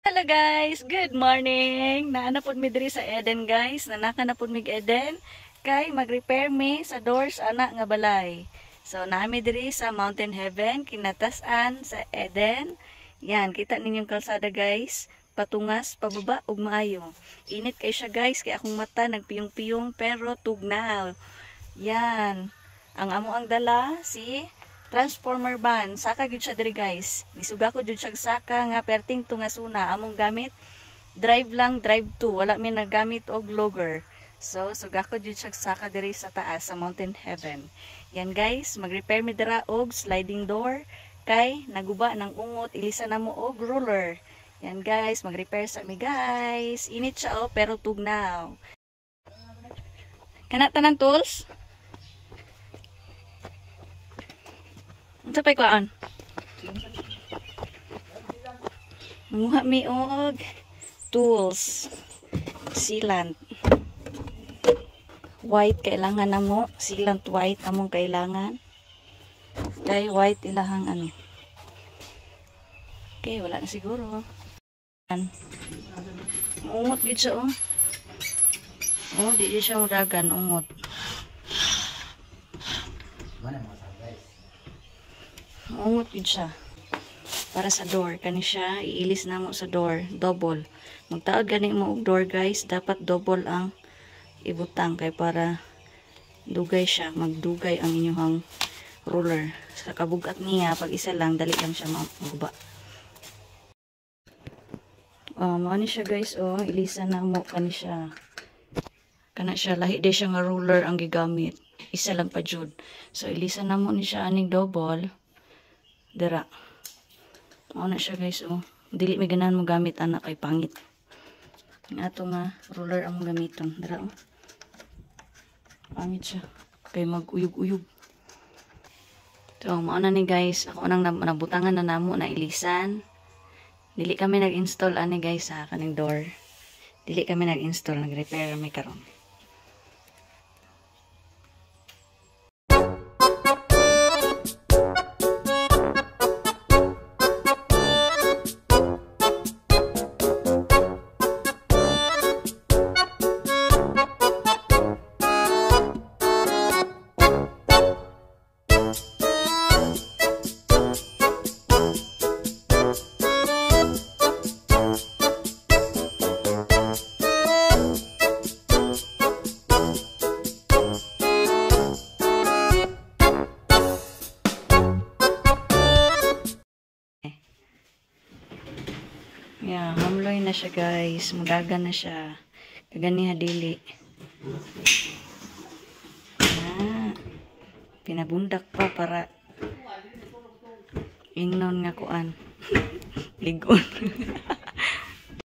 Hello guys, good morning. Naanapod mi diri sa Eden guys. Nanaka na pud mi Eden kay mag-repair mi sa doors ana nga balay. So naami diri sa Mountain Heaven, kinatasan sa Eden. Yan, kita ninyong kalsada guys. Patungas, pababa ug maayo. Init kay siya guys, kay akong mata nagpiyong-piyong pero tugnaw. Yan. Ang amo ang dala si transformer van. Saka gyud siya diri guys. Nisuga ko gyud siya saka nga perting tungasuna. Among gamit drive lang, drive to. Wala mi nagamit og logger. So suga ko gyud siya saka diri sa taas sa Mountain Heaven. Yan guys, mag-repair mi dira og sliding door kay naguba ng ungot, ilisa na mo og roller. Yan guys, mag-repair sa mi guys. Init siya pero tugnaw. Kana tanan tools? Unsa pay kuan? Manguha mi og tools. Sealant. White kailangan namo, sealant white among kailangan. Kay white ilahang ano. Okay, wala na siguro. Ungot gid siya oh. Oh, di siya mudagan ungot. Ungot gid siya. Para sa door kani siya, iilis na mo sa door, double. Magtaod gani mo og door guys, dapat double ang ibutang kay para dugay siya, magdugay ang inyong roller. Sa kabugat niya, pag isa lang dali lang siya maguba. Ano siya guys, oh, ilisa na mo kani siya. Kana siya, lahi di siya nga ruler ang gigamit. Isa lang pa jud. So, ilisa na mo ni siya aning double. Dira. Ano siya guys, oh. Dili may ganahan mo gamit, anak, kay pangit. Ang ato nga, ruler ang gamiton. Dira, oh. Pangit siya. Kay mag-uyog-uyog. So, mauna ni guys. Ako nang nabutangan na namo na ilisan. Dili kami nag-install ani guys sa kaning door. Dili kami nag-install, nag-repair kami karon. Yeah, hamloy na siya guys. Mudaga na siya. Kagani dili. Pinabundak pa para ingnon nga kuan. Ligon.